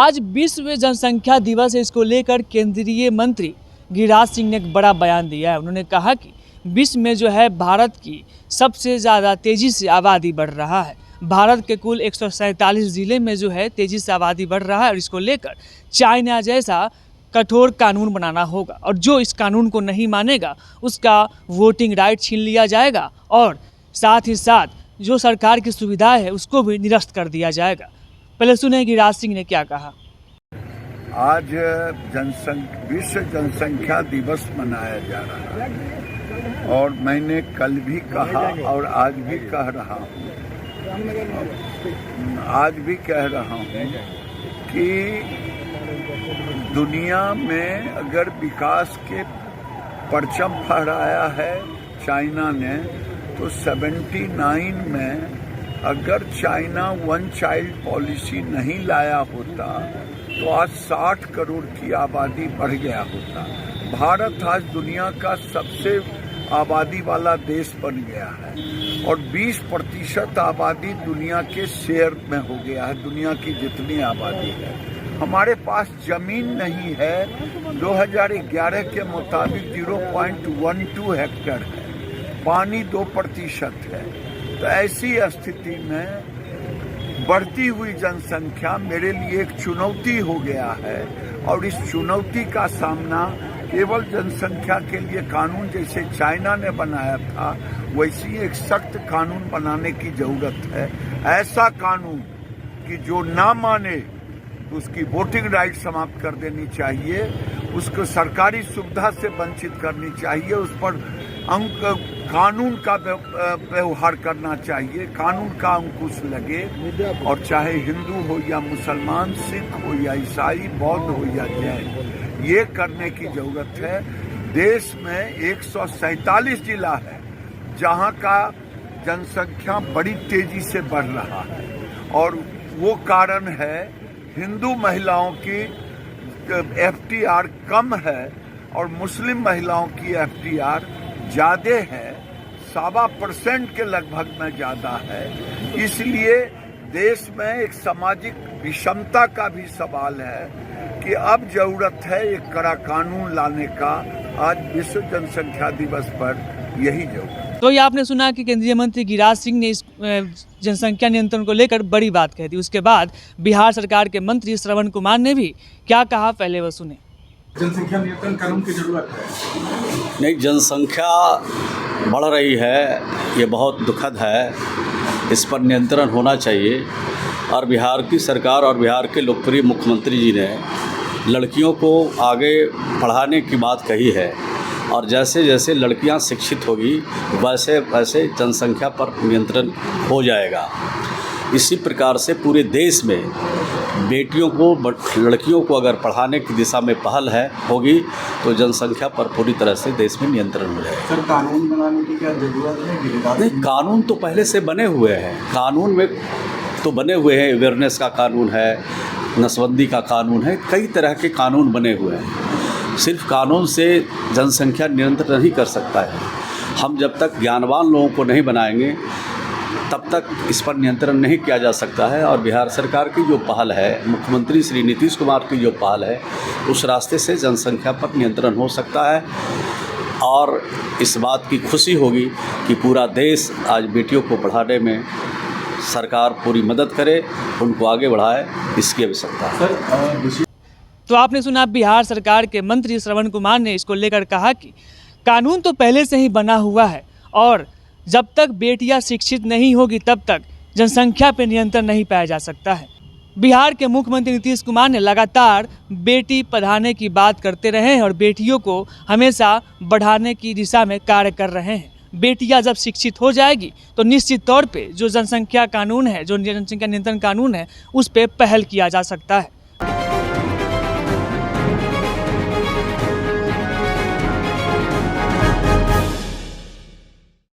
आज विश्व जनसंख्या दिवस है, इसको लेकर केंद्रीय मंत्री गिरिराज सिंह ने एक बड़ा बयान दिया है। उन्होंने कहा कि विश्व में जो है भारत की सबसे ज़्यादा तेज़ी से आबादी बढ़ रहा है। भारत के कुल 147 ज़िले में जो है तेज़ी से आबादी बढ़ रहा है और इसको लेकर चाइना जैसा कठोर कानून बनाना होगा और जो इस कानून को नहीं मानेगा उसका वोटिंग राइट छीन लिया जाएगा और साथ ही साथ जो सरकार की सुविधा है उसको भी निरस्त कर दिया जाएगा। पहले सुने गिरिराज सिंह ने क्या कहा। आज विश्व जनसंख्या दिवस मनाया जा रहा है और मैंने कल भी कहा और आज भी कह रहा हूँ कि दुनिया में अगर विकास के परचम फहराया है चाइना ने तो 79 में अगर चाइना वन चाइल्ड पॉलिसी नहीं लाया होता तो आज 60 करोड़ की आबादी बढ़ गया होता। भारत आज दुनिया का सबसे आबादी वाला देश बन गया है और 20% आबादी दुनिया के शेयर में हो गया है। दुनिया की जितनी आबादी है, हमारे पास जमीन नहीं है। 2011 के मुताबिक 0.12 हेक्टेयर है, पानी 2% है। तो ऐसी स्थिति में बढ़ती हुई जनसंख्या मेरे लिए एक चुनौती हो गया है और इस चुनौती का सामना केवल जनसंख्या के लिए कानून जैसे चाइना ने बनाया था वैसी एक सख्त कानून बनाने की जरूरत है। ऐसा कानून कि जो ना माने उसकी वोटिंग राइट समाप्त कर देनी चाहिए, उसको सरकारी सुविधा से वंचित करनी चाहिए, उस पर कानून का व्यवहार करना चाहिए, कानून का अंकुश लगे और चाहे हिंदू हो या मुसलमान, सिख हो या ईसाई, बौद्ध हो या जैन, ये करने की जरूरत है। देश में 147 जिला है जहां का जनसंख्या बड़ी तेजी से बढ़ रहा है और वो कारण है हिंदू महिलाओं की FTR कम है और मुस्लिम महिलाओं की FTR ज़्यादा है, 7% के लगभग में ज़्यादा है। इसलिए देश में एक सामाजिक विषमता का भी सवाल है कि अब जरूरत है एक कड़ा कानून लाने का। आज विश्व जनसंख्या दिवस पर यही जरूरत। तो ये आपने सुना कि केंद्रीय मंत्री गिरिराज सिंह ने इस जनसंख्या नियंत्रण को लेकर बड़ी बात कही थी। उसके बाद बिहार सरकार के मंत्री श्रवण कुमार ने भी क्या कहा, पहले वो सुने। जनसंख्या नियंत्रण कानून की जरूरत है। नहीं, जनसंख्या बढ़ रही है, ये बहुत दुखद है, इस पर नियंत्रण होना चाहिए। और बिहार की सरकार और बिहार के लोकप्रिय मुख्यमंत्री जी ने लड़कियों को आगे पढ़ाने की बात कही है और जैसे जैसे लड़कियां शिक्षित होगी वैसे वैसे जनसंख्या पर नियंत्रण हो जाएगा। इसी प्रकार से पूरे देश में बेटियों को, लड़कियों को अगर पढ़ाने की दिशा में पहल होगी तो जनसंख्या पर पूरी तरह से देश में नियंत्रण हो जाएगा। सर, कानून बनाने की क्या जरूरत है? नहीं, कानून तो पहले से बने हुए हैं, कानून में तो बने हुए हैं। अवेयरनेस का कानून है, नसबंदी का कानून है, कई तरह के कानून बने हुए हैं। सिर्फ कानून से जनसंख्या नियंत्रण नहीं कर सकता है। हम जब तक ज्ञानवान लोगों को नहीं बनाएंगे तब तक इस पर नियंत्रण नहीं किया जा सकता है। और बिहार सरकार की जो पहल है, मुख्यमंत्री श्री नीतीश कुमार की जो पहल है, उस रास्ते से जनसंख्या पर नियंत्रण हो सकता है। और इस बात की खुशी होगी कि पूरा देश आज बेटियों को पढ़ाने में सरकार पूरी मदद करे, उनको आगे बढ़ाए, इसकी आवश्यकता है। तो आपने सुना बिहार सरकार के मंत्री श्रवण कुमार ने इसको लेकर कहा कि कानून तो पहले से ही बना हुआ है और जब तक बेटियां शिक्षित नहीं होगी तब तक जनसंख्या पर नियंत्रण नहीं पाया जा सकता है। बिहार के मुख्यमंत्री नीतीश कुमार ने लगातार बेटी पढ़ाने की बात करते रहे हैं और बेटियों को हमेशा बढ़ाने की दिशा में कार्य कर रहे हैं। बेटियां जब शिक्षित हो जाएगी तो निश्चित तौर पे जो जनसंख्या कानून है, जो जनसंख्या नियंत्रण कानून है, उस पर पहल किया जा सकता है।